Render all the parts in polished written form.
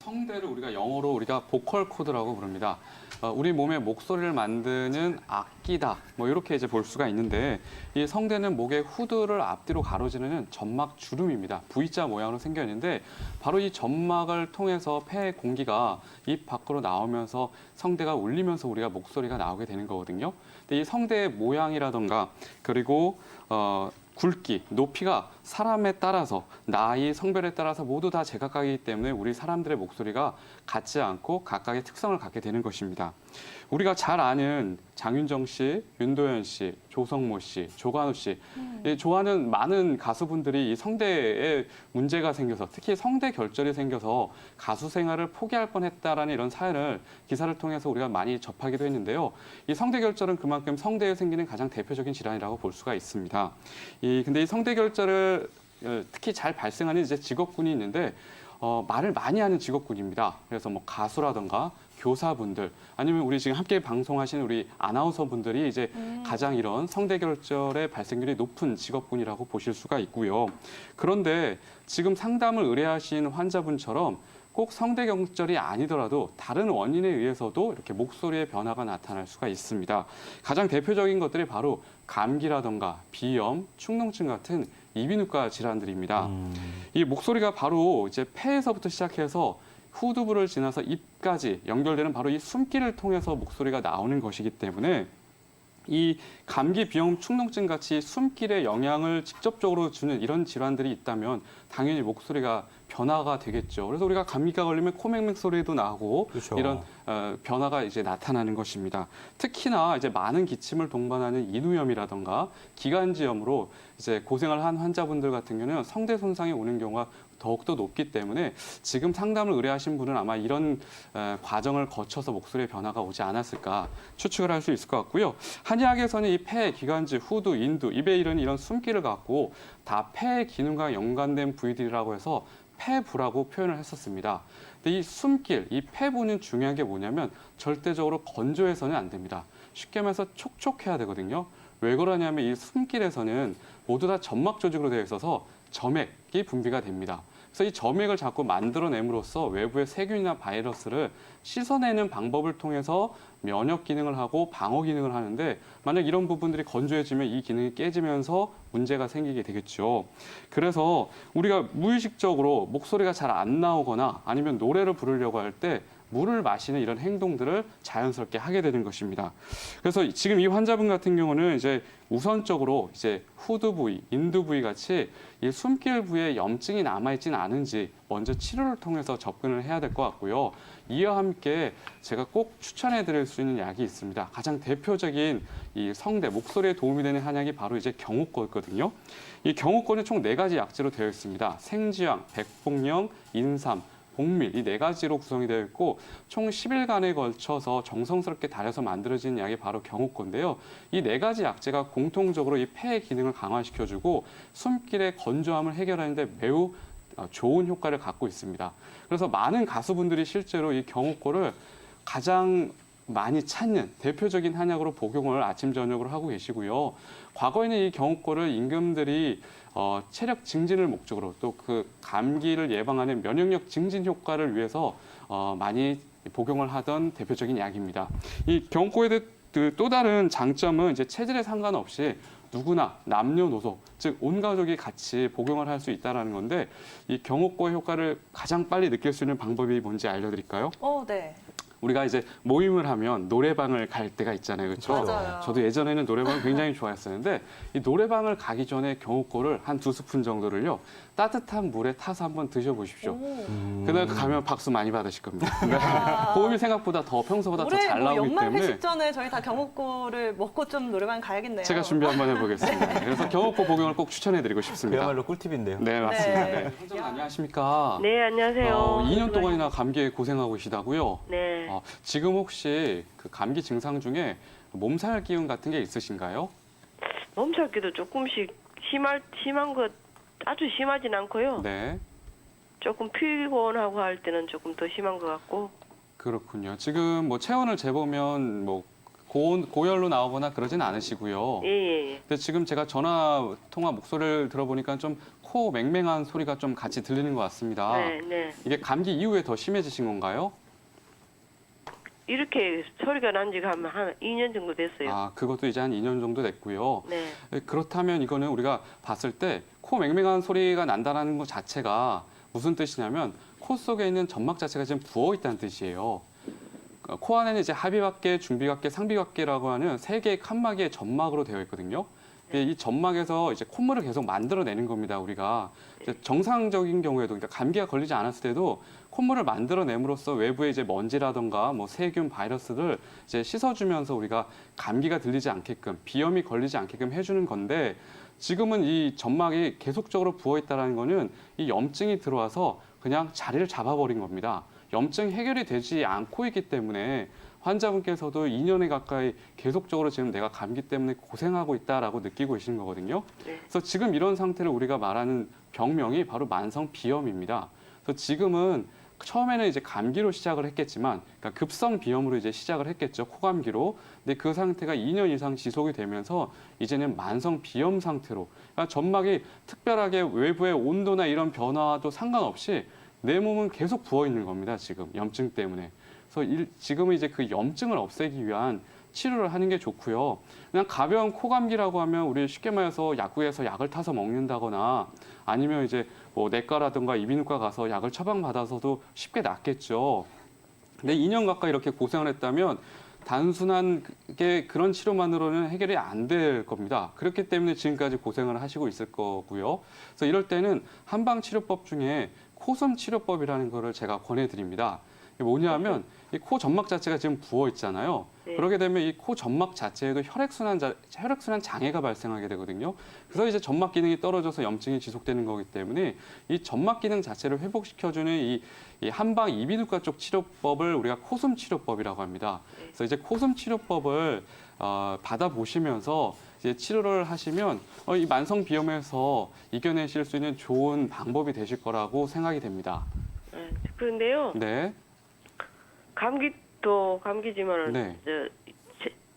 성대를 우리가 영어로 우리가 보컬 코드라고 부릅니다. 우리 몸의 목소리를 만드는 악기다. 뭐 이렇게 이제 볼 수가 있는데 이 성대는 목의 후두를 앞뒤로 가로지르는 점막 주름입니다. V자 모양으로 생겨 있는데 바로 이 점막을 통해서 폐의 공기가 입 밖으로 나오면서 성대가 울리면서 우리가 목소리가 나오게 되는 거거든요. 근데 이 성대의 모양이라던가 그리고 굵기, 높이가 사람에 따라서 나이, 성별에 따라서 모두 다 제각각이기 때문에 우리 사람들의 목소리가 같지 않고 각각의 특성을 갖게 되는 것입니다. 우리가 잘 아는 장윤정 씨, 윤도현 씨, 조성모 씨, 조관우 씨, 좋아하는 많은 가수분들이 이 성대에 문제가 생겨서 특히 성대 결절이 생겨서 가수 생활을 포기할 뻔했다라는 이런 사연을 기사를 통해서 우리가 많이 접하기도 했는데요. 이 성대 결절은 그만큼 성대에 생기는 가장 대표적인 질환이라고 볼 수가 있습니다. 근데 이 성대 결절을 특히 잘 발생하는 이제 직업군이 있는데 말을 많이 하는 직업군입니다. 그래서 뭐 가수라던가 교사분들 아니면 우리 지금 함께 방송하시는 우리 아나운서분들이 이제 가장 이런 성대 결절의 발생률이 높은 직업군이라고 보실 수가 있고요. 그런데 지금 상담을 의뢰하신 환자분처럼 꼭 성대 결절이 아니더라도 다른 원인에 의해서도 이렇게 목소리의 변화가 나타날 수가 있습니다. 가장 대표적인 것들이 바로 감기라던가 비염, 축농증 같은 이비인후과 질환들입니다. 이 목소리가 바로 이제 폐에서부터 시작해서 후두부를 지나서 입까지 연결되는 바로 이 숨길을 통해서 목소리가 나오는 것이기 때문에 이 감기, 비염, 축농증 같이 숨길에 영향을 직접적으로 주는 이런 질환들이 있다면 당연히 목소리가 변화가 되겠죠. 그래서 우리가 감기가 걸리면 코맹맹 소리도 나고 그렇죠. 이런 변화가 이제 나타나는 것입니다. 특히나 이제 많은 기침을 동반하는 인후염이라던가 기관지염으로 이제 고생을 한 환자분들 같은 경우는 성대 손상이 오는 경우가 더욱더 높기 때문에 지금 상담을 의뢰하신 분은 아마 이런 과정을 거쳐서 목소리의 변화가 오지 않았을까 추측을 할 수 있을 것 같고요. 한의학에서는 이 폐, 기관지, 후두, 인두, 입에 이르는 이런 숨기를 갖고 다 폐의 기능과 연관된 부위들이라고 해서 폐부라고 표현을 했었습니다. 근데 이 숨길, 이 폐부는 중요한 게 뭐냐면 절대적으로 건조해서는 안 됩니다. 쉽게 말해서 촉촉해야 되거든요. 왜 그러냐면 이 숨길에서는 모두 다 점막 조직으로 되어 있어서 점액이 분비가 됩니다. 그래서 이 점액을 자꾸 만들어냄으로써 외부의 세균이나 바이러스를 씻어내는 방법을 통해서 면역 기능을 하고 방어 기능을 하는데 만약 이런 부분들이 건조해지면 이 기능이 깨지면서 문제가 생기게 되겠죠. 그래서 우리가 무의식적으로 목소리가 잘 안 나오거나 아니면 노래를 부르려고 할 때 물을 마시는 이런 행동들을 자연스럽게 하게 되는 것입니다. 그래서 지금 이 환자분 같은 경우는 이제 우선적으로 이제 후두 부위, 인두 부위 같이 이 숨길 부위에 염증이 남아있지는 않은지 먼저 치료를 통해서 접근을 해야 될 것 같고요. 이와 함께 제가 꼭 추천해 드릴 수 있는 약이 있습니다. 가장 대표적인 이 성대, 목소리에 도움이 되는 한약이 바로 이제 경옥고거든요. 이 경옥고는 총 4가지 약재로 되어 있습니다. 생지황, 백봉령, 인삼, 복밀 이 4가지로 구성이 되어 있고 총 10일간에 걸쳐서 정성스럽게 달여서 만들어진 약이 바로 경옥고인데요. 이 4가지 약재가 공통적으로 이 폐의 기능을 강화시켜주고 숨길의 건조함을 해결하는 데 매우 좋은 효과를 갖고 있습니다. 그래서 많은 가수분들이 실제로 이 경옥고를 가장 많이 찾는 대표적인 한약으로 복용을 아침, 저녁으로 하고 계시고요. 과거에는 이 경옥고를 임금들이 체력 증진을 목적으로 또 그 감기를 예방하는 면역력 증진 효과를 위해서 많이 복용을 하던 대표적인 약입니다. 이 경옥고의 또 다른 장점은 이제 체질에 상관없이 누구나 남녀노소 즉 온 가족이 같이 복용을 할 수 있다는 건데 이 경옥고의 효과를 가장 빨리 느낄 수 있는 방법이 뭔지 알려드릴까요? 네. 우리가 이제 모임을 하면 노래방을 갈 때가 있잖아요. 그렇죠? 맞아요. 저도 예전에는 노래방을 굉장히 좋아했었는데 이 노래방을 가기 전에 경옥고를 한 2스푼 정도를요. 따뜻한 물에 타서 한번 드셔보십시오. 그날 가면 박수 많이 받으실 겁니다. 호흡이 생각보다 더 평소보다 더 잘 나오기 연말 때문에 회식 전에 저희 다 경옥고를 먹고 좀 노래방 가야겠네요. 제가 준비 한번 해보겠습니다. 그래서 경옥고 복용을 꼭 추천해드리고 싶습니다. 그야말로 꿀팁인데요. 네, 맞습니다. 네. 네. 선생님 안녕하십니까? 네, 안녕하세요. 2년 동안이나 감기에 고생하고 계시다고요? 네. 지금 혹시 그 감기 증상 중에 몸살 기운 같은 게 있으신가요? 몸살기도 조금씩 심한 것 아주 심하진 않고요. 네, 조금 피곤하고 할 때는 조금 더 심한 것 같고. 그렇군요. 지금 뭐 체온을 재보면 뭐 고열로 나오거나 그러진 않으시고요. 예, 예, 예. 근데 지금 제가 전화 통화 목소리를 들어보니까 좀 코 맹맹한 소리가 좀 같이 들리는 것 같습니다. 네, 네. 이게 감기 이후에 더 심해지신 건가요? 이렇게 소리가 난 지가 한 2년 정도 됐어요. 아, 그것도 이제 한 2년 정도 됐고요. 네. 그렇다면 이거는 우리가 봤을 때 코 맹맹한 소리가 난다는 것 자체가 무슨 뜻이냐면 코 속에 있는 점막 자체가 지금 부어 있다는 뜻이에요. 코 안에는 이제 하비각계, 중비각계, 상비각계라고 하는 세 개의 칸막이의 점막으로 되어 있거든요. 근데 이 점막에서 이제 콧물을 계속 만들어내는 겁니다. 우리가 이제 정상적인 경우에도, 그러니까 감기가 걸리지 않았을 때도 콧물을 만들어냄으로써 외부에 이제 먼지라던가 뭐 세균, 바이러스를 이제 씻어주면서 우리가 감기가 들리지 않게끔, 비염이 걸리지 않게끔 해주는 건데, 지금은 이 점막이 계속적으로 부어 있다는 거는 이 염증이 들어와서 그냥 자리를 잡아버린 겁니다. 염증 해결이 되지 않고 있기 때문에 환자분께서도 2년에 가까이 계속적으로 지금 내가 감기 때문에 고생하고 있다라고 느끼고 계시는 거거든요. 네. 그래서 지금 이런 상태를 우리가 말하는 병명이 바로 만성 비염입니다. 그래서 지금은 처음에는 이제 감기로 시작을 했겠지만, 그러니까 급성 비염으로 이제 시작을 했겠죠. 코감기로. 근데 그 상태가 2년 이상 지속이 되면서 이제는 만성 비염 상태로, 그러니까 점막이 특별하게 외부의 온도나 이런 변화도 상관없이 내 몸은 계속 부어 있는 겁니다. 지금 염증 때문에. 그래서 지금은 이제 그 염증을 없애기 위한 치료를 하는 게 좋고요. 그냥 가벼운 코감기라고 하면 우리 쉽게 말해서 약국에서 약을 타서 먹는다거나 아니면 이제 뭐 내과라든가 이비인후과 가서 약을 처방받아서도 쉽게 낫겠죠. 근데 2년 가까이 이렇게 고생을 했다면 단순한 그런 치료만으로는 해결이 안 될 겁니다. 그렇기 때문에 지금까지 고생을 하시고 있을 거고요. 그래서 이럴 때는 한방치료법 중에 코숨 치료법이라는 거를 제가 권해드립니다. 이게 뭐냐면 이 코 점막 자체가 지금 부어 있잖아요. 네. 그러게 되면 이 코 점막 자체에도 혈액순환 장애가 발생하게 되거든요. 그래서 이제 점막 기능이 떨어져서 염증이 지속되는 거기 때문에 이 점막 기능 자체를 회복시켜주는 이 한방 이비인후과 쪽 치료법을 우리가 코숨 치료법이라고 합니다. 그래서 이제 코숨 치료법을 받아보시면서 이제 치료를 하시면 이 만성 비염에서 이겨내실 수 있는 좋은 방법이 되실 거라고 생각이 됩니다. 네. 그런데요. 네. 감기도 감기지만은 네.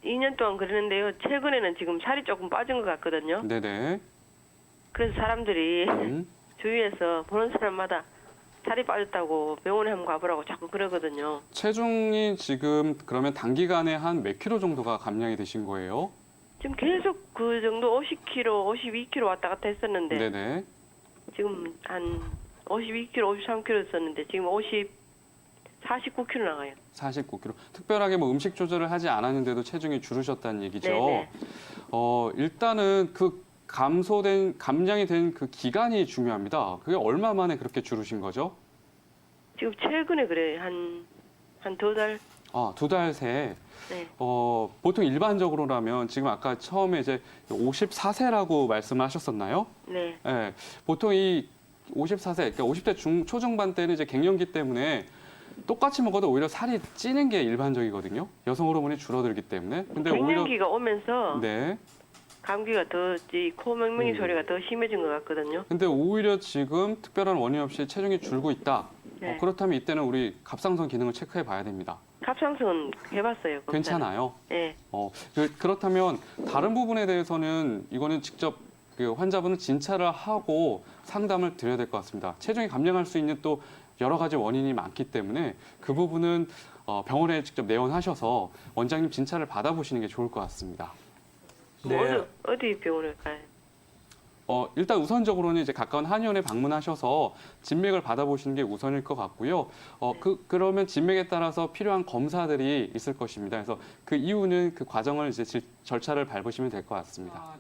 2년 동안 그랬는데요. 최근에는 지금 살이 조금 빠진 것 같거든요. 네네. 그래서 사람들이 음. 주위에서 보는 사람마다 살이 빠졌다고 병원에 한번 가보라고 자꾸 그러거든요. 체중이 지금 그러면 단기간에 한 몇 킬로 정도가 감량이 되신 거예요? 지금 계속 그 정도 50kg, 52kg 왔다 갔다 했었는데 네네. 지금 한 52kg, 53kg였었는데 지금 49kg 나가요. 49kg. 특별하게 뭐 음식 조절을 하지 않았는데도 체중이 줄으셨다는 얘기죠. 네네. 일단은 그 감량이 된 그 기간이 중요합니다. 그게 얼마 만에 그렇게 줄으신 거죠? 지금 최근에 그래요. 한 2달. 아, 2달 새에. 네. 보통 일반적으로라면 지금 아까 처음에 이제 54세라고 말씀을 하셨었나요? 네. 네. 보통 이 54세, 그러니까 50대 초중반 때는 이제 갱년기 때문에 똑같이 먹어도 오히려 살이 찌는 게 일반적이거든요. 여성 호르몬이 줄어들기 때문에. 근데 갱년기가 오면서 네. 감기가 더, 이 코 맹맹이 소리가 더 심해진 것 같거든요. 근데 오히려 지금 특별한 원인 없이 체중이 줄고 있다. 네. 그렇다면 이때는 우리 갑상선 기능을 체크해 봐야 됩니다. 갑상선 해봤어요. 검사는. 괜찮아요. 네. 그렇다면 다른 부분에 대해서는 이거는 직접 그 환자분은 진찰을 하고 상담을 드려야 될 것 같습니다. 체중이 감량할 수 있는 또 여러 가지 원인이 많기 때문에 그 부분은 병원에 직접 내원하셔서 원장님 진찰을 받아보시는 게 좋을 것 같습니다. 뭐 어디 병원을 가요? 일단 우선적으로는 이제 가까운 한의원에 방문하셔서 진맥을 받아보시는 게 우선일 것 같고요. 그러면 진맥에 따라서 필요한 검사들이 있을 것입니다. 그래서 그 이후는 그 과정을 이제 절차를 밟으시면 될 것 같습니다.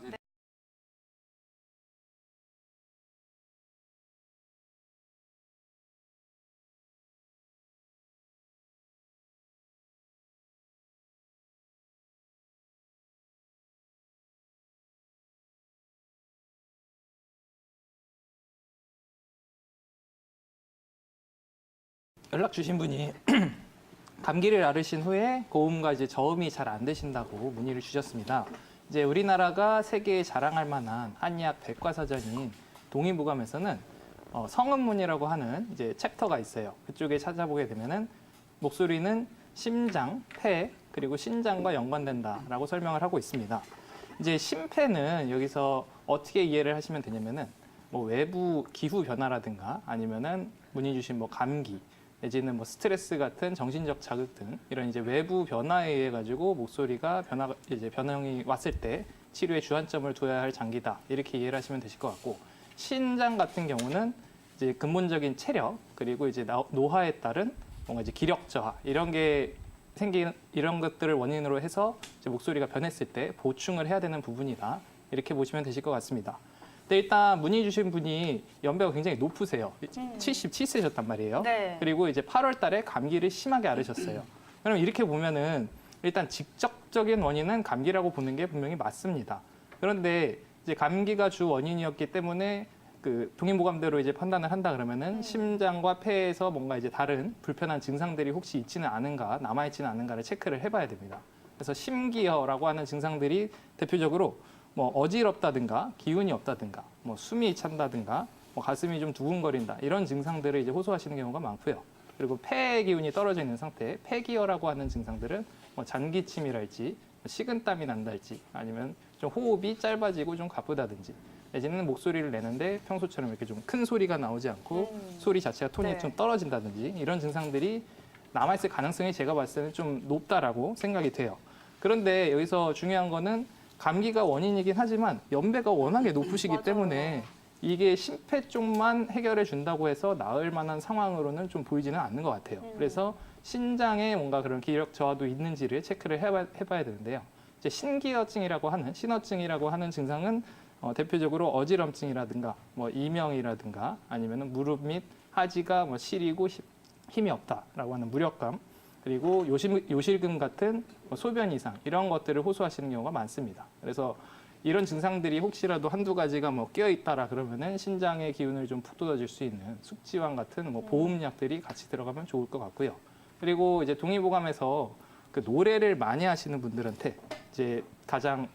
연락 주신 분이 감기를 앓으신 후에 고음과 이제 저음이 잘 안 되신다고 문의를 주셨습니다. 이제 우리나라가 세계에 자랑할 만한 한의학 백과사전인 동의무감에서는 성음문이라고 하는 이제 챕터가 있어요. 그쪽에 찾아보게 되면은 목소리는 심장, 폐, 그리고 신장과 연관된다라고 설명을 하고 있습니다. 이제 심폐는 여기서 어떻게 이해를 하시면 되냐면은 뭐 외부 기후 변화라든가 아니면은 문의 주신 뭐 감기 내지는 뭐 스트레스 같은 정신적 자극 등 이런 이제 외부 변화에 의해 가지고 목소리가 변형이 왔을 때 치료에 주안점을 둬야 할 장기다 이렇게 이해를 하시면 되실 것 같고 신장 같은 경우는 이제 근본적인 체력 그리고 이제 노화에 따른 뭔가 이제 기력 저하 이런 게 이런 것들을 원인으로 해서 이제 목소리가 변했을 때 보충을 해야 되는 부분이다 이렇게 보시면 되실 것 같습니다. 근데 일단 문의 주신 분이 연배가 굉장히 높으세요. 77세셨단 말이에요. 네. 그리고 이제 8월 달에 감기를 심하게 앓으셨어요. 그럼 이렇게 보면은 일단 직접적인 원인은 감기라고 보는 게 분명히 맞습니다. 그런데 이제 감기가 주 원인이었기 때문에 그 동의보감대로 이제 판단을 한다 그러면은 심장과 폐에서 뭔가 이제 다른 불편한 증상들이 혹시 있지는 않은가, 남아있지는 않은가를 체크를 해봐야 됩니다. 그래서 심기어라고 하는 증상들이 대표적으로 뭐 어지럽다든가 기운이 없다든가 뭐 숨이 찬다든가 뭐 가슴이 좀 두근거린다 이런 증상들을 이제 호소하시는 경우가 많고요. 그리고 폐 기운이 떨어져 있는 상태, 폐기어라고 하는 증상들은 뭐 잔기침이랄지 식은땀이 난달지 아니면 좀 호흡이 짧아지고 좀 가쁘다든지 내지는 목소리를 내는데 평소처럼 이렇게 좀 큰 소리가 나오지 않고 소리 자체가 톤이 네. 좀 떨어진다든지 이런 증상들이 남아있을 가능성이 제가 봤을 때는 좀 높다라고 생각이 돼요. 그런데 여기서 중요한 거는 감기가 원인이긴 하지만 연배가 워낙에 높으시기 맞아요. 때문에 이게 심폐 쪽만 해결해 준다고 해서 나을 만한 상황으로는 좀 보이지는 않는 것 같아요. 그래서 신장에 뭔가 그런 기력 저하도 있는지를 체크를 해봐야 되는데요. 이제 신기어증이라고 하는 신어증이라고 하는 증상은 대표적으로 어지럼증이라든가 뭐 이명이라든가 아니면 무릎 및 하지가 뭐 시리고 힘이 없다라고 하는 무력감 그리고 요실금 같은 뭐 소변 이상 이런 것들을 호소하시는 경우가 많습니다. 그래서 이런 증상들이 혹시라도 한두 가지가 뭐 끼어 있다라 그러면은 신장의 기운을 좀 푹 돋아줄 수 있는 숙지왕 같은 뭐 보음약들이 같이 들어가면 좋을 것 같고요. 그리고 이제 동의보감에서 그 노래를 많이 하시는 분들한테 이제 가장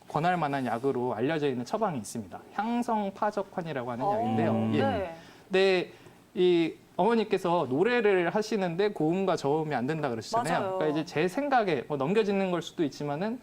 권할 만한 약으로 알려져 있는 처방이 있습니다. 향성파적환이라고 하는 약인데요. 예. 네. 근데 이 어머니께서 노래를 하시는데 고음과 저음이 안 된다 그러시잖아요. 맞아요. 그러니까 이제 제 생각에 뭐 넘겨짓는 걸 수도 있지만은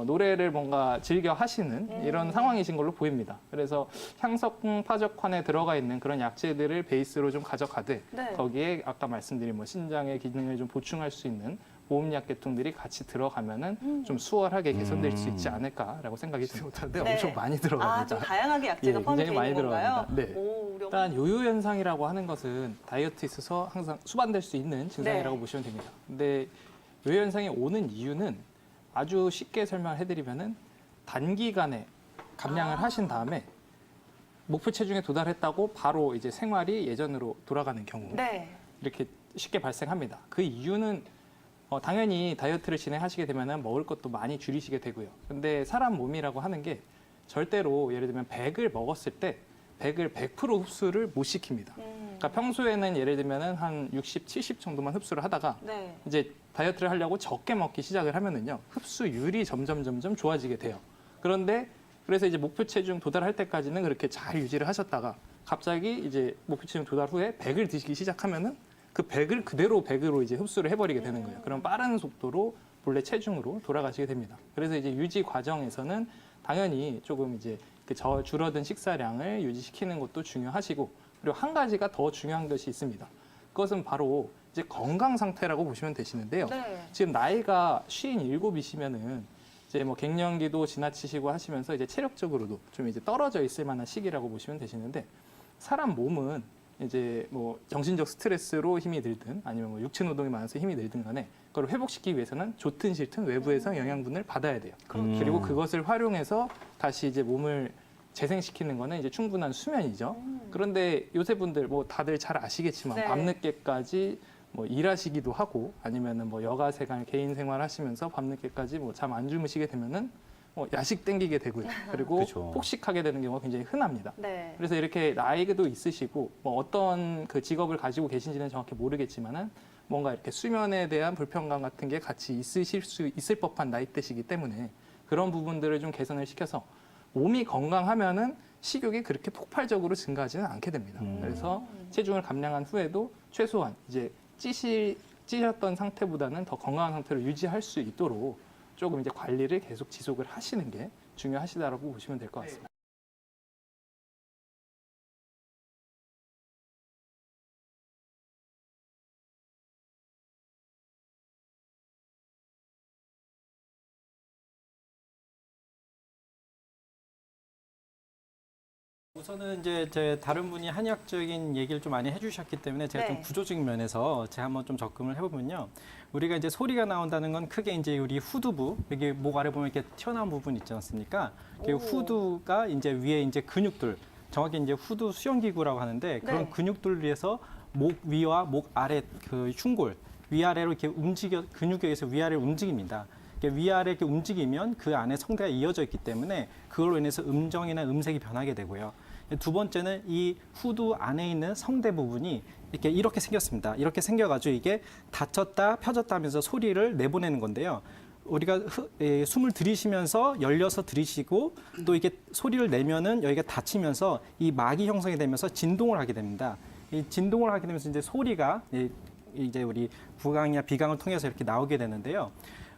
노래를 뭔가 즐겨 하시는 이런 상황이신 걸로 보입니다. 그래서 향성파적환에 들어가 있는 그런 약재들을 베이스로 좀 가져가되 네. 거기에 아까 말씀드린 뭐 신장의 기능을 좀 보충할 수 있는 보험약 계통들이 같이 들어가면은 좀 수월하게 개선될 수 있지 않을까라고 생각이 듭니다. 근데 네. 엄청 많이 아, 들어갑니다. 좀 다양하게 약재가 예, 포함되어 굉장히 많이 있는 건가요? 들어갑니다. 네. 오, 우리 일단 요요 현상이라고 하는 것은 다이어트에 있어서 항상 수반될 수 있는 증상이라고 네. 보시면 됩니다. 근데 요요 현상이 오는 이유는 아주 쉽게 설명을 해드리면은 단기간에 감량을 하신 다음에 목표 체중에 도달했다고 바로 이제 생활이 예전으로 돌아가는 경우 네. 이렇게 쉽게 발생합니다. 그 이유는 당연히 다이어트를 진행하시게 되면 먹을 것도 많이 줄이시게 되고요. 근데 사람 몸이라고 하는 게 절대로 예를 들면 100을 먹었을 때 100을 100% 흡수를 못 시킵니다. 그러니까 평소에는 예를 들면 한 60, 70 정도만 흡수를 하다가 네. 이제 다이어트를 하려고 적게 먹기 시작을 하면은요. 흡수율이 점점 좋아지게 돼요. 그런데 그래서 이제 목표 체중 도달할 때까지는 그렇게 잘 유지를 하셨다가 갑자기 이제 목표 체중 도달 후에 100을 드시기 시작하면은 그 100을 그대로 100으로 이제 흡수를 해버리게 되는 거예요. 그럼 빠른 속도로 본래 체중으로 돌아가시게 됩니다. 그래서 이제 유지 과정에서는 당연히 조금 이제 그 줄어든 식사량을 유지시키는 것도 중요하시고 그리고 한 가지가 더 중요한 것이 있습니다. 그것은 바로 이제 건강 상태라고 보시면 되시는데요. 네. 지금 나이가 57이시면은 이제 뭐 갱년기도 지나치시고 하시면서 이제 체력적으로도 좀 이제 떨어져 있을 만한 시기라고 보시면 되시는데 사람 몸은 이제 뭐 정신적 스트레스로 힘이 들든 아니면 뭐 육체 노동이 많아서 힘이 들든 간에 그걸 회복시키기 위해서는 좋든 싫든 외부에서 영양분을 받아야 돼요. 그리고 그것을 활용해서 다시 이제 몸을 재생시키는 거는 이제 충분한 수면이죠. 그런데 요새 분들 뭐 다들 잘 아시겠지만 네. 밤늦게까지 뭐 일하시기도 하고 아니면은 뭐 여가 생활, 개인 생활 하시면서 밤늦게까지 뭐 잠 안 주무시게 되면은 뭐 야식 땡기게 되고요. 그리고 그렇죠. 폭식하게 되는 경우가 굉장히 흔합니다. 네. 그래서 이렇게 나이도 있으시고 뭐 어떤 그 직업을 가지고 계신지는 정확히 모르겠지만은 뭔가 이렇게 수면에 대한 불편감 같은 게 같이 있으실 수 있을 법한 나이대시기 때문에 그런 부분들을 좀 개선을 시켜서 몸이 건강하면은 식욕이 그렇게 폭발적으로 증가하지는 않게 됩니다. 그래서 체중을 감량한 후에도 최소한 이제 찌셨던 상태보다는 더 건강한 상태로 유지할 수 있도록 조금 이제 관리를 계속 지속을 하시는 게 중요하시다라고 보시면 될 것 같습니다. 우선은 이제 제 다른 분이 한의학적인 얘기를 좀 많이 해주셨기 때문에 제가 네. 좀 구조적인 면에서 제가 한번 좀 접근을 해보면요. 우리가 이제 소리가 나온다는 건 크게 이제 우리 후두부, 여기 목 아래 보면 이렇게 튀어나온 부분 있지 않습니까? 그 오. 후두가 이제 위에 이제 근육들, 정확히 이제 후두 수영기구라고 하는데 그런 네. 근육들을 위해서 목 위와 목 아래 그 흉골, 위아래로 이렇게 근육에 의해서 위아래를 움직입니다. 위아래 이렇게 움직이면 그 안에 성대가 이어져 있기 때문에 그걸로 인해서 음정이나 음색이 변하게 되고요. 두 번째는 이 후두 안에 있는 성대 부분이 이렇게 생겼습니다. 이렇게 생겨가지고 이게 닫혔다 펴졌다 하면서 소리를 내보내는 건데요. 우리가 숨을 들이쉬면서 열려서 들이쉬고 또 이게 소리를 내면은 여기가 닫히면서 이 막이 형성이 되면서 진동을 하게 됩니다. 이 진동을 하게 되면서 이제 소리가 이제 우리 구강이나 비강을 통해서 이렇게 나오게 되는데요.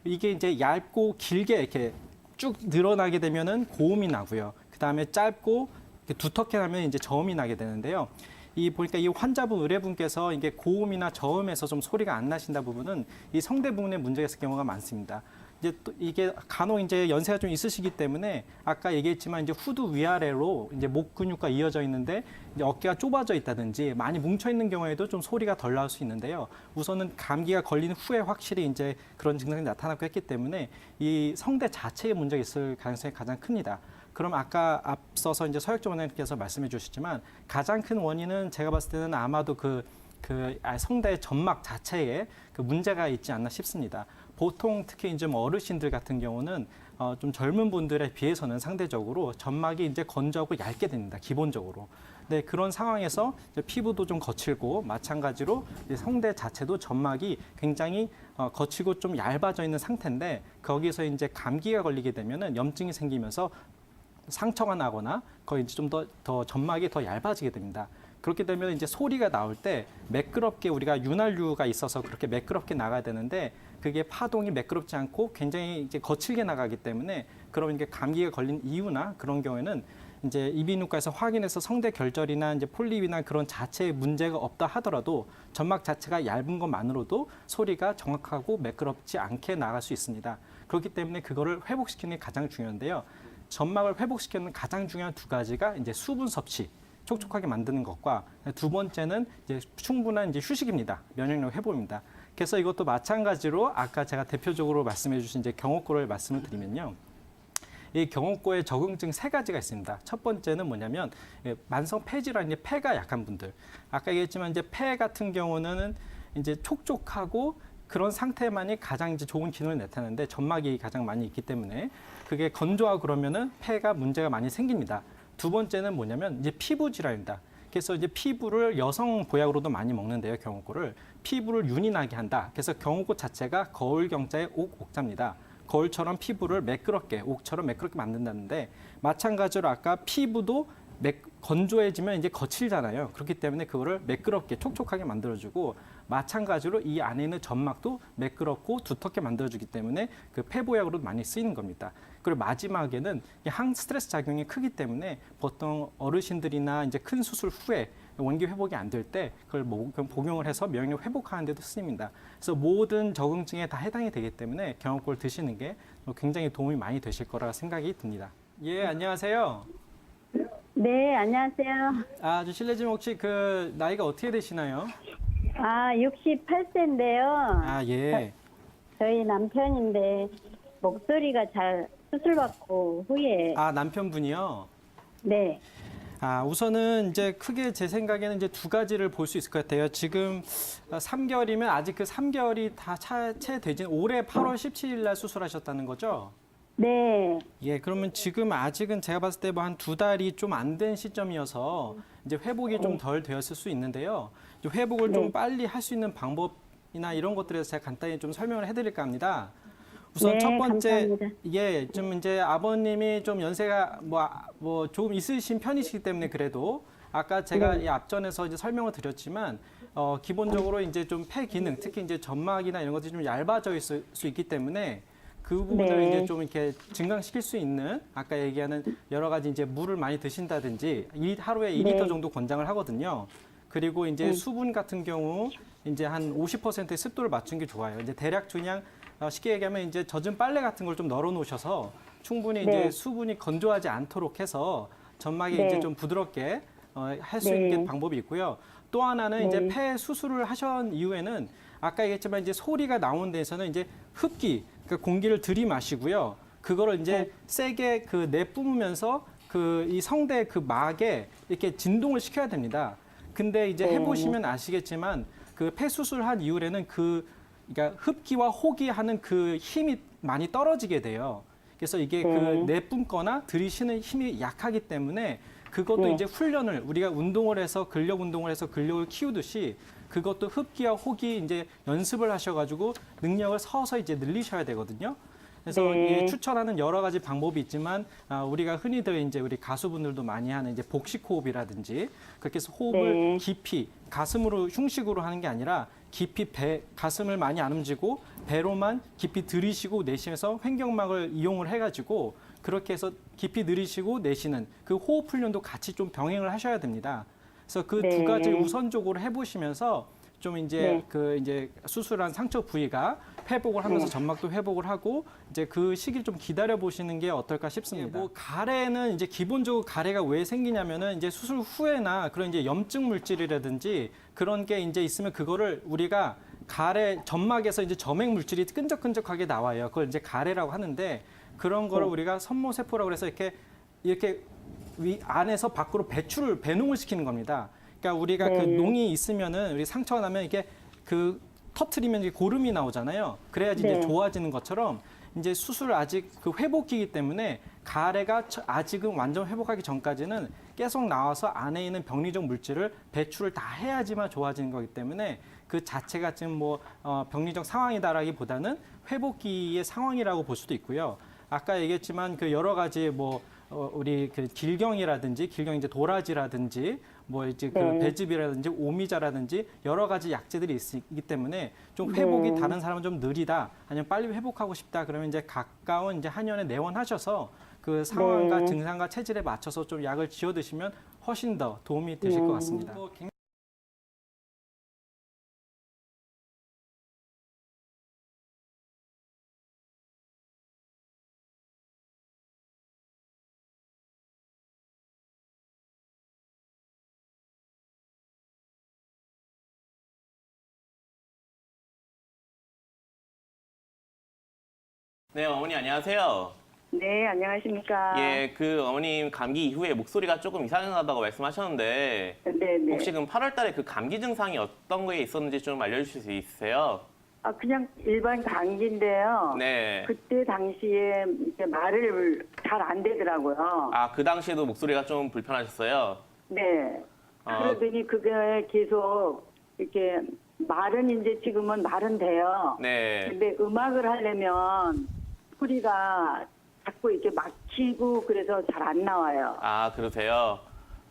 이게 이제 얇고 길게 이렇게 쭉 늘어나게 되면은 고음이 나고요. 그 다음에 짧고 이렇게 두텁게 나면 이제 저음이 나게 되는데요. 보니까 이 환자분 의뢰분께서 이게 고음이나 저음에서 좀 소리가 안 나신다 부분은 이 성대 부분에 문제가 있을 경우가 많습니다. 이제 또 이게 간혹 이제 연세가 좀 있으시기 때문에 아까 얘기했지만 이제 후두 위아래로 이제 목 근육과 이어져 있는데 이제 어깨가 좁아져 있다든지 많이 뭉쳐 있는 경우에도 좀 소리가 덜 나올 수 있는데요. 우선은 감기가 걸린 후에 확실히 이제 그런 증상이 나타나고 했기 때문에 이 성대 자체에 문제가 있을 가능성이 가장 큽니다. 그럼 아까 앞서서 이제 서혁정 원장님께서 말씀해 주셨지만 가장 큰 원인은 제가 봤을 때는 아마도 성대 점막 자체에 그 문제가 있지 않나 싶습니다. 보통 특히 이제 뭐 어르신들 같은 경우는 좀 젊은 분들에 비해서는 상대적으로 점막이 이제 건조하고 얇게 됩니다. 기본적으로. 네, 그런 상황에서 이제 피부도 좀 거칠고 마찬가지로 이제 성대 자체도 점막이 굉장히 거치고 좀 얇아져 있는 상태인데 거기서 이제 감기가 걸리게 되면은 염증이 생기면서 상처가 나거나 거의 이제 좀 더 점막이 더 얇아지게 됩니다. 그렇게 되면 이제 소리가 나올 때 매끄럽게 우리가 윤활유가 있어서 그렇게 매끄럽게 나가야 되는데 그게 파동이 매끄럽지 않고 굉장히 이제 거칠게 나가기 때문에 그러면 이게 감기가 걸린 이유나 그런 경우에는 이제 이비인후과에서 확인해서 성대 결절이나 이제 폴립이나 그런 자체에 문제가 없다 하더라도 점막 자체가 얇은 것만으로도 소리가 정확하고 매끄럽지 않게 나갈 수 있습니다. 그렇기 때문에 그거를 회복시키는 게 가장 중요한데요. 점막을 회복시키는 가장 중요한 두 가지가 이제 수분 섭취, 촉촉하게 만드는 것과 두 번째는 이제 충분한 이제 휴식입니다. 면역력 회복입니다. 그래서 이것도 마찬가지로 아까 제가 대표적으로 말씀해 주신 이제 경호고를 말씀을 드리면요. 이 경호고에 적응증 세 가지가 있습니다. 첫 번째는 뭐냐면 만성 폐질환, 폐가 약한 분들. 아까 얘기했지만 이제 폐 같은 경우는 이제 촉촉하고 그런 상태만이 가장 이제 좋은 기능을 나타내는데 점막이 가장 많이 있기 때문에 그게 건조하고 그러면은 폐가 문제가 많이 생깁니다. 두 번째는 뭐냐면 이제 피부 질환입니다. 그래서 이제 피부를 여성 보약으로도 많이 먹는데요, 경호고를. 피부를 윤이 나게 한다. 그래서 경호고 자체가 거울 경자의 옥자입니다. 거울처럼 피부를 매끄럽게, 옥처럼 매끄럽게 만든다는데 마찬가지로 아까 피부도 건조해지면 이제 거칠잖아요. 그렇기 때문에 그거를 매끄럽게 촉촉하게 만들어주고 마찬가지로 이 안에 있는 점막도 매끄럽고 두텁게 만들어주기 때문에 그 폐보약으로 많이 쓰이는 겁니다. 그리고 마지막에는 항스트레스 작용이 크기 때문에 보통 어르신들이나 이제 큰 수술 후에 원기 회복이 안 될 때 그걸 복용을 해서 면역력 회복하는 데도 쓰입니다. 그래서 모든 적응증에 다 해당이 되기 때문에 경호고를 드시는 게 굉장히 도움이 많이 되실 거라 생각이 듭니다. 예, 안녕하세요. 네, 안녕하세요. 저 실례지만 혹시 그 나이가 어떻게 되시나요? 68세인데요. 예. 저희 남편인데 목소리가 잘 수술받고 후에 남편분이요? 네. 우선은 이제 크게 제 생각에는 이제 두 가지를 볼 수 있을 것 같아요. 지금 3개월이면 아직 그 3개월이 다 채 되진 올해 8월 17일 날 수술하셨다는 거죠? 네. 예, 그러면 지금 아직은 제가 봤을 때 뭐 한 2달이 좀 안 된 시점이어서 이제 회복이 좀 덜 되었을 수 있는데요. 이제 회복을 좀 빨리 할 수 있는 방법이나 이런 것들에 대해서 제가 간단히 좀 설명을 해드릴까 합니다. 우선 네, 첫 번째, 감사합니다. 좀 이제 아버님이 좀 연세가 뭐 조금 있으신 편이시기 때문에 그래도 아까 제가 이 앞전에서 이제 설명을 드렸지만 기본적으로 이제 좀 폐 기능, 특히 이제 점막이나 이런 것들이 좀 얇아져 있을 수 있기 때문에 그 부분을 네. 이제 좀 이렇게 증강시킬 수 있는 아까 얘기하는 여러 가지 이제 물을 많이 드신다든지 하루에 2리터 정도 권장을 하거든요. 그리고 이제 수분 같은 경우 이제 한 50%의 습도를 맞춘 게 좋아요. 이제 대략 그냥 쉽게 얘기하면 이제 젖은 빨래 같은 걸 좀 널어 놓으셔서 충분히 이제 수분이 건조하지 않도록 해서 점막이 네. 이제 좀 부드럽게 할 수 네. 있는 방법이 있고요. 또 하나는 이제 네. 폐 수술을 하신 이후에는 아까 얘기했지만 이제 소리가 나오는 데서는 이제 흡기, 그러니까 공기를 들이마시고요. 그거를 이제 네. 세게 그 내뿜으면서 그 이 성대 그 막에 이렇게 진동을 시켜야 됩니다. 근데 이제 네. 해보시면 아시겠지만 그 폐 수술한 이후에는 그러니까 흡기와 호기 하는 그 힘이 많이 떨어지게 돼요. 그래서 이게 그 내뿜거나 들이쉬는 힘이 약하기 때문에 그것도 네. 이제 훈련을 우리가 운동을 해서 근력 운동을 해서 근력을 키우듯이 그것도 흡기와 호기 이제 연습을 하셔가지고 능력을 서서히 이제 늘리셔야 되거든요. 그래서 네. 이 추천하는 여러 가지 방법이 있지만 우리가 흔히들 이제 우리 가수분들도 많이 하는 이제 복식 호흡이라든지 그렇게 해서 호흡을 네. 깊이 가슴으로 흉식으로 하는 게 아니라 깊이 가슴을 많이 안 움직이고 배로만 깊이 들이쉬고 내쉬면서 횡격막을 이용을 해가지고 그렇게 해서 깊이 들이쉬고 내쉬는 그 호흡 훈련도 같이 좀 병행을 하셔야 됩니다. 그래서 그 두 네. 가지 우선적으로 해보시면서 좀 이제 네. 그 이제 수술한 상처 부위가 회복을 하면서 네. 점막도 회복을 하고 이제 그 시기를 좀 기다려 보시는 게 어떨까 싶습니다. 뭐 가래는 이제 기본적으로 가래가 왜 생기냐면은 이제 수술 후에나 그런 이제 염증 물질이라든지 그런 게 이제 있으면 그거를 우리가 가래 점막에서 이제 점액 물질이 끈적끈적하게 나와요. 그걸 이제 가래라고 하는데 그런 거를 우리가 선모 세포라고 해서 이렇게 위 안에서 밖으로 배농을 시키는 겁니다. 그러니까 우리가 그 농이 있으면은 우리 상처가 나면 이게 그 터트리면 이게 고름이 나오잖아요. 그래야지 이제 네. 좋아지는 것처럼 이제 수술 아직 그 회복기이기 때문에 가래가 아직은 완전 회복하기 전까지는 계속 나와서 안에 있는 병리적 물질을 배출을 다 해야지만 좋아지는 거기 때문에 그 자체가 지금 뭐 병리적 상황이다라기보다는 회복기의 상황이라고 볼 수도 있고요. 아까 얘기했지만 그 여러 가지 뭐 우리 그 길경이라든지 길경 이제 도라지라든지 뭐 이제 그 네. 배즙이라든지 오미자라든지 여러 가지 약재들이 있기 때문에 좀 회복이 네. 다른 사람은 좀 느리다 아니면 빨리 회복하고 싶다 그러면 이제 가까운 이제 한의원에 내원하셔서 그 상황과 네. 증상과 체질에 맞춰서 좀 약을 지어 드시면 훨씬 더 도움이 되실 것 같습니다. 네, 어머니 안녕하세요. 네, 안녕하십니까. 예, 그 어머님 감기 이후에 목소리가 조금 이상하다고 말씀하셨는데 네, 네. 혹시 그럼 8월 달에 그 감기 증상이 어떤 거에 있었는지 좀 알려주실 수 있으세요? 그냥 일반 감기인데요. 네. 그때 당시에 이제 말을 잘 안 되더라고요. 아, 그 당시에도 목소리가 좀 불편하셨어요? 네. 아. 그러더니 그게 계속 이렇게 말은 이제 지금은 말은 돼요. 네. 근데 음악을 하려면 소리가 자꾸 이렇게 막히고 그래서 잘 안 나와요. 아, 그러세요?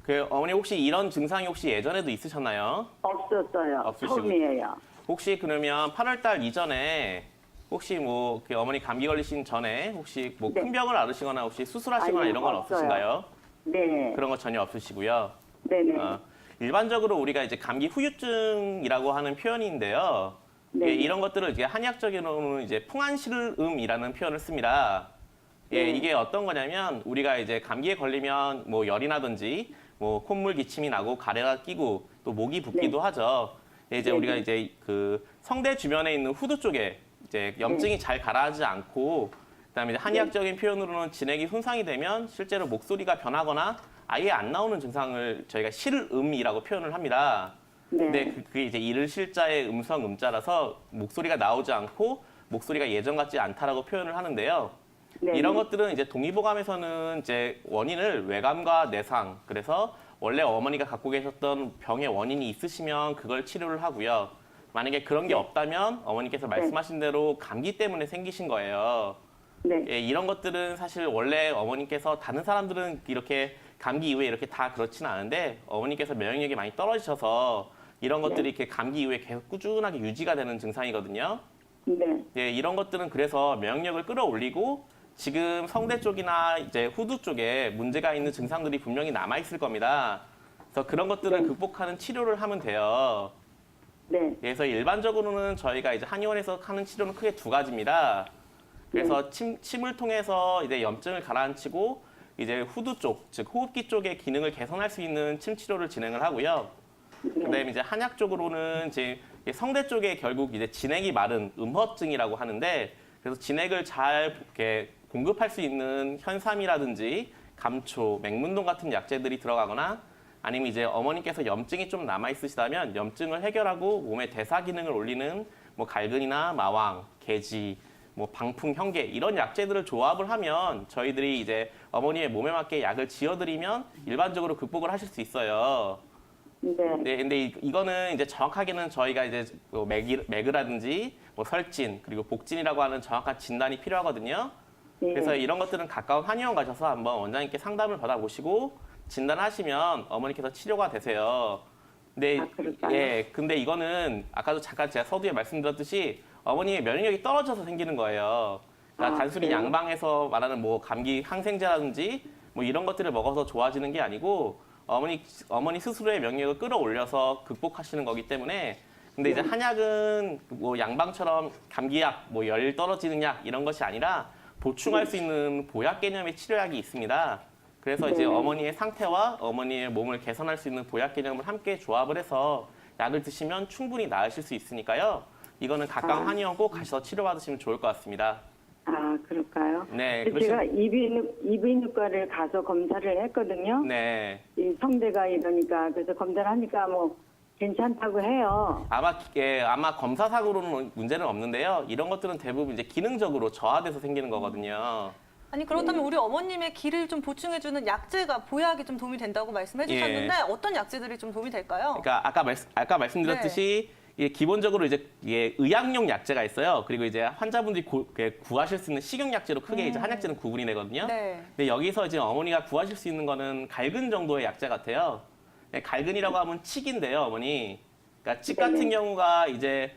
그 어머니 혹시 이런 증상이 혹시 예전에도 있으셨나요? 없었어요. 없으시고. 처음이에요. 혹시 그러면 8월 달 이전에 혹시 뭐 그 어머니 감기 걸리신 전에 혹시 뭐 큰 네. 병을 앓으시거나 혹시 수술하시거나 아니요, 이런 건 없어요. 없으신가요? 네. 그런 거 전혀 없으시고요. 네네. 일반적으로 우리가 이제 감기 후유증이라고 하는 표현인데요. 네. 예, 이런 것들을 이제 한의학적으로는 이제 풍한실음이라는 표현을 씁니다. 예, 네. 이게 어떤 거냐면 우리가 이제 감기에 걸리면 뭐 열이 나든지 뭐 콧물 기침이 나고 가래가 끼고 또 목이 붓기도 네. 하죠. 예, 이제 네, 우리가 네. 이제 그 성대 주변에 있는 후두 쪽에 이제 염증이 잘 가라앉지 않고 그다음에 이제 한의학적인 표현으로는 진액이 손상이 되면 실제로 목소리가 변하거나 아예 안 나오는 증상을 저희가 실음이라고 표현을 합니다. 네. 근데 그게 이제 이를 실자의 음성 음자라서 목소리가 나오지 않고 목소리가 예전 같지 않다라고 표현을 하는데요. 네. 이런 것들은 이제 동의보감에서는 이제 원인을 외감과 내상, 그래서 원래 어머니가 갖고 계셨던 병의 원인이 있으시면 그걸 치료를 하고요. 만약에 그런 게 없다면 어머니께서 말씀하신 대로 감기 때문에 생기신 거예요. 네. 예, 이런 것들은 사실 원래 어머니께서 다른 사람들은 이렇게 감기 이후에 이렇게 다 그렇지는 않은데 어머니께서 면역력이 많이 떨어지셔서 이런 것들이 이렇게 감기 이후에 계속 꾸준하게 유지가 되는 증상이거든요. 네. 예, 이런 것들은 그래서 면역력을 끌어올리고 지금 성대 쪽이나 이제 후두 쪽에 문제가 있는 증상들이 분명히 남아 있을 겁니다. 그래서 그런 것들을 극복하는 치료를 하면 돼요. 네. 그래서 일반적으로는 저희가 이제 한의원에서 하는 치료는 크게 두 가지입니다. 그래서 침을 통해서 이제 염증을 가라앉히고 이제 후두 쪽, 즉 호흡기 쪽의 기능을 개선할 수 있는 침 치료를 진행을 하고요. 그다음에 이제 한약 쪽으로는 이제 성대 쪽에 결국 이제 진액이 마른 음허증이라고 하는데, 그래서 진액을 잘 이렇게 공급할 수 있는 현삼이라든지 감초, 맹문동 같은 약재들이 들어가거나, 아니면 이제 어머니께서 염증이 좀 남아 있으시다면 염증을 해결하고 몸의 대사 기능을 올리는 뭐 갈근이나 마왕, 계지, 뭐 방풍, 현계 이런 약재들을 조합을 하면 저희들이 이제 어머니의 몸에 맞게 약을 지어드리면 일반적으로 극복을 하실 수 있어요. 네. 네, 근데 이거는 이제 정확하게는 저희가 이제 뭐 매그라든지 뭐 설진 그리고 복진이라고 하는 정확한 진단이 필요하거든요. 네. 그래서 이런 것들은 가까운 한의원 가셔서 한번 원장님께 상담을 받아보시고 진단하시면 어머니께서 치료가 되세요. 근데 그럴까요? 예, 근데 이거는 아까도 잠깐 제가 서두에 말씀드렸듯이 어머니의 면역력이 떨어져서 생기는 거예요. 그러니까 단순히 그래요? 양방에서 말하는 뭐 감기 항생제라든지 뭐 이런 것들을 먹어서 좋아지는 게 아니고 어머니 스스로의 면역력을 끌어올려서 극복하시는 거기 때문에. 근데 이제 한약은 뭐 양방처럼 감기약, 뭐 열 떨어지는 약 이런 것이 아니라 보충할 수 있는 보약 개념의 치료약이 있습니다. 그래서 이제 어머니의 상태와 어머니의 몸을 개선할 수 있는 보약 개념을 함께 조합을 해서 약을 드시면 충분히 나으실 수 있으니까요. 이거는 가까운 한의원 꼭 가셔서 치료받으시면 좋을 것 같습니다. 아, 그럴까요? 네, 제가 이비인후과를 가서 검사를 했거든요. 네. 이 성대가 이러니까 그래서 검사를 하니까 뭐 괜찮다고 해요. 아마 검사상으로는 문제는 없는데요. 이런 것들은 대부분 이제 기능적으로 저하돼서 생기는 거거든요. 아니 그렇다면 우리 어머님의 기를 좀 보충해주는 약재가 보약이 좀 도움이 된다고 말씀해 주셨는데 어떤 약재들이 좀 도움이 될까요? 그러니까 아까 말씀드렸듯이 이게 기본적으로 이제 의약용 약재가 있어요. 그리고 이제 환자분들이 구하실 수 있는 식용 약재로 크게 이제 한약재는 구분이 되거든요. 네. 근데 여기서 이제 어머니가 구하실 수 있는 거는 갈근 정도의 약재 같아요. 갈근이라고 하면 칡인데요, 어머니. 그러니까 칡 같은 경우가 이제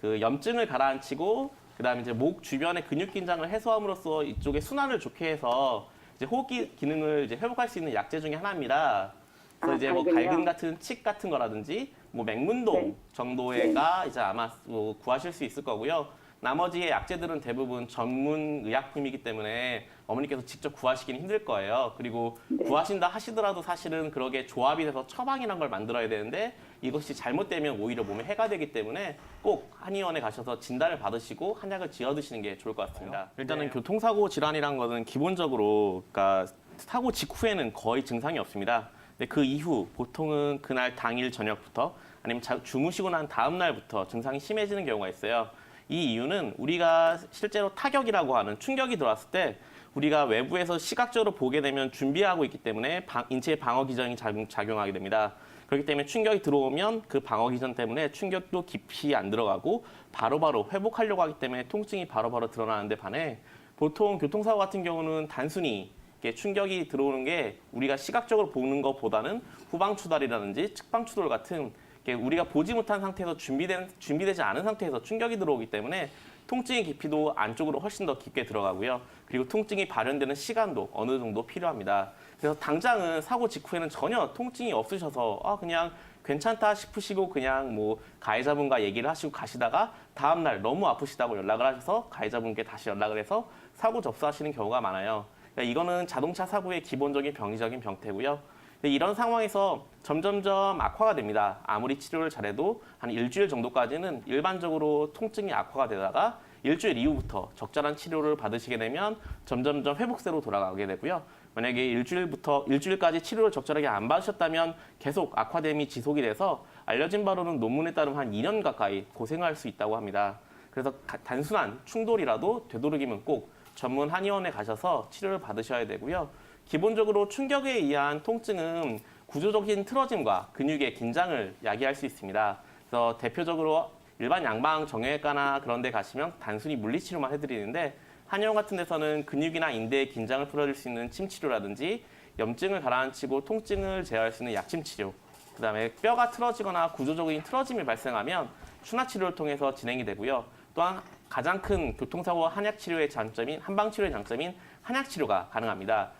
그 염증을 가라앉히고 그다음에 이제 목 주변의 근육 긴장을 해소함으로써 이쪽에 순환을 좋게 해서 이제 호흡기 기능을 이제 회복할 수 있는 약재 중에 하나입니다. 그래서 이제 뭐 갈근이요? 갈근 같은 칡 같은 거라든지 뭐 맹문동 네. 정도가 이제 아마 뭐 구하실 수 있을 거고요. 나머지의 약재들은 대부분 전문 의약품이기 때문에 어머니께서 직접 구하시기는 힘들 거예요. 그리고 구하신다 하시더라도 사실은 그러게 조합이 돼서 처방이란 걸 만들어야 되는데 이것이 잘못되면 오히려 몸에 해가 되기 때문에 꼭 한의원에 가셔서 진단을 받으시고 한약을 지어 드시는 게 좋을 것 같습니다. 일단은 교통사고 질환이란 거는 기본적으로 그러니까 사고 직후에는 거의 증상이 없습니다. 근데 그 이후 보통은 그날 당일 저녁부터 아니면 주무시고 난 다음 날부터 증상이 심해지는 경우가 있어요. 이 이유는 우리가 실제로 타격이라고 하는 충격이 들어왔을 때 우리가 외부에서 시각적으로 보게 되면 준비하고 있기 때문에 인체의 방어 기전이 작용하게 됩니다. 그렇기 때문에 충격이 들어오면 그 방어 기전 때문에 충격도 깊이 안 들어가고 바로바로 회복하려고 하기 때문에 통증이 바로바로 드러나는데 반해 보통 교통사고 같은 경우는 단순히 충격이 들어오는 게 우리가 시각적으로 보는 것보다는 후방추달이라든지 측방추돌 같은 우리가 보지 못한 상태에서 준비되지 않은 상태에서 충격이 들어오기 때문에 통증의 깊이도 안쪽으로 훨씬 더 깊게 들어가고요. 그리고 통증이 발현되는 시간도 어느 정도 필요합니다. 그래서 당장은 사고 직후에는 전혀 통증이 없으셔서 그냥 괜찮다 싶으시고 그냥 뭐 가해자분과 얘기를 하시고 가시다가 다음날 너무 아프시다고 연락을 하셔서 가해자분께 다시 연락을 해서 사고 접수하시는 경우가 많아요. 그러니까 이거는 자동차 사고의 기본적인 병리적인 병태고요. 이런 상황에서 점점점 악화가 됩니다. 아무리 치료를 잘해도 한 일주일 정도까지는 일반적으로 통증이 악화가 되다가 일주일 이후부터 적절한 치료를 받으시게 되면 점점점 회복세로 돌아가게 되고요. 만약에 일주일까지 치료를 적절하게 안 받으셨다면 계속 악화됨이 지속이 돼서 알려진 바로는 논문에 따르면 한 2년 가까이 고생할 수 있다고 합니다. 그래서 단순한 충돌이라도 되도록이면 꼭 전문 한의원에 가셔서 치료를 받으셔야 되고요. 기본적으로 충격에 의한 통증은 구조적인 틀어짐과 근육의 긴장을 야기할 수 있습니다. 그래서 대표적으로 일반 양방 정형외과나 그런 데 가시면 단순히 물리치료만 해드리는데 한의원 같은 데서는 근육이나 인대의 긴장을 풀어줄 수 있는 침치료라든지 염증을 가라앉히고 통증을 제어할 수 있는 약침치료, 그다음에 뼈가 틀어지거나 구조적인 틀어짐이 발생하면 추나치료를 통해서 진행이 되고요. 또한 가장 큰 교통사고 한약치료의 장점인 한방치료의 장점인 한약치료가 가능합니다.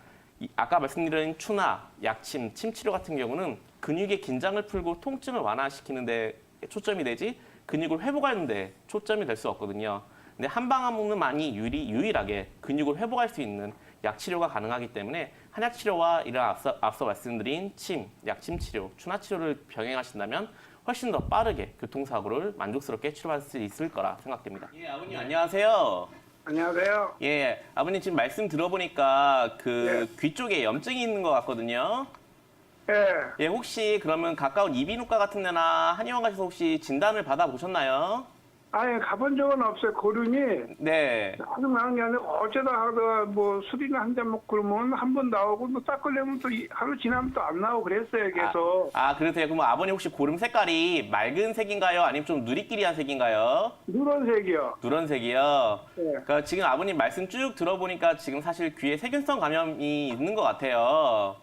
아까 말씀드린 추나, 약침, 침치료 같은 경우는 근육의 긴장을 풀고 통증을 완화시키는 데 초점이 되지 근육을 회복하는 데 초점이 될 수 없거든요. 근데 한방암은 많이 유일하게 근육을 회복할 수 있는 약 치료가 가능하기 때문에 한약 치료와 이런 앞서 말씀드린 침, 약침 치료, 추나 치료를 병행하신다면 훨씬 더 빠르게 교통사고를 만족스럽게 치료할 수 있을 거라 생각됩니다. 예, 아버님 안녕하세요. 안녕하세요. 예, 아버님 지금 말씀 들어보니까 그 예. 귀 쪽에 염증이 있는 것 같거든요. 예. 예, 혹시 그러면 가까운 이비인후과 같은 데나 한의원 가셔서 혹시 진단을 받아보셨나요? 아예 가본 적은 없어요. 고름이 네. 하도 나는 게 아니라 어쩌다 하다가 뭐 술이나 한 잔 먹고 그러면 한 번 나오고 또 닦으려면 또 하루 지나면 또 안 나오고 그랬어요. 계속. 그러세요. 그럼 아버님 혹시 고름 색깔이 맑은 색인가요? 아니면 좀 누리끼리한 색인가요? 누런색이요. 누런색이요. 예. 그러니까 지금 아버님 말씀 쭉 들어보니까 지금 사실 귀에 세균성 감염이 있는 것 같아요.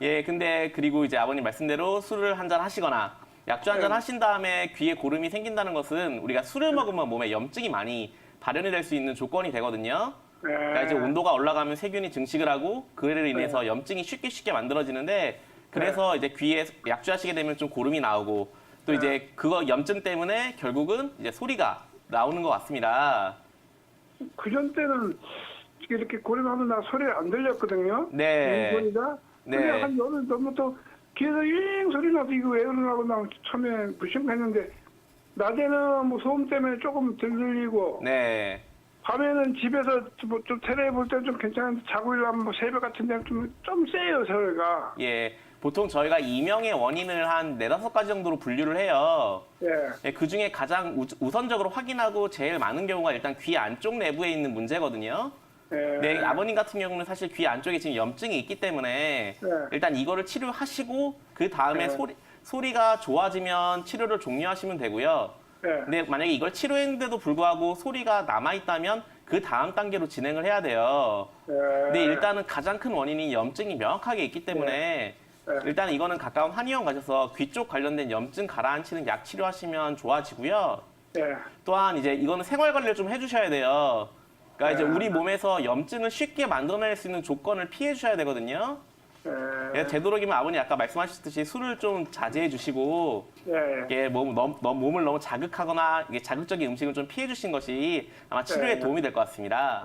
예, 근데 그리고 이제 아버님 말씀대로 술을 한 잔 하시거나 약주 한 잔 하신 다음에 귀에 고름이 생긴다는 것은 우리가 술을 먹으면 몸에 염증이 많이 발현이 될 수 있는 조건이 되거든요. 그러니까 이제 온도가 올라가면 세균이 증식을 하고 그로 인해서 염증이 쉽게 만들어지는데 그래서 이제 귀에 약주하시게 되면 좀 고름이 나오고 또 이제 그거 염증 때문에 결국은 이제 소리가 나오는 것 같습니다. 그전 때는 이렇게 고름하면 나 소리가 안 들렸거든요. 네. 소리가. 네. 근데 한 열흘 전부터 귀에서 잉 소리 나서 이거 왜 그러냐고 나 처음에 무심했는데 낮에는 뭐 소음 때문에 조금 덜 들리고 네. 밤에는 집에서 뭐좀 테레비 볼 때 좀 괜찮은데 자고 일어나면 뭐 새벽 같은 데는 좀 세요 소리가. 예. 보통 저희가 이명의 원인을 한 4-5가지 정도로 분류를 해요. 예. 예, 그 중에 가장 우선적으로 확인하고 제일 많은 경우가 일단 귀 안쪽 내부에 있는 문제거든요. 예. 네, 아버님 같은 경우는 사실 귀 안쪽에 지금 염증이 있기 때문에 네. 일단 이거를 치료하시고 그 다음에 네. 소리가 좋아지면 치료를 종료하시면 되고요. 예. 근데 만약에 이걸 치료했는데도 불구하고 소리가 남아있다면 그 다음 단계로 진행을 해야 돼요. 예. 근데 일단은 가장 큰 원인이 염증이 명확하게 있기 때문에 네. 일단 이거는 가까운 한의원 가셔서 귀 쪽 관련된 염증 가라앉히는 약 치료하시면 좋아지고요. 예. 또한 이제 이거는 생활 관리를 좀 해주셔야 돼요. 그러니까 이제 네. 우리 몸에서 염증을 쉽게 만들어낼 수 있는 조건을 피해 주셔야 되거든요. 예. 되도록이면 아버님 아까 말씀하셨듯이 술을 좀 자제해 주시고 예. 이게 몸을 너무 자극하거나 이게 자극적인 음식을 좀 피해 주신 것이 아마 치료에 네. 도움이 될 것 같습니다.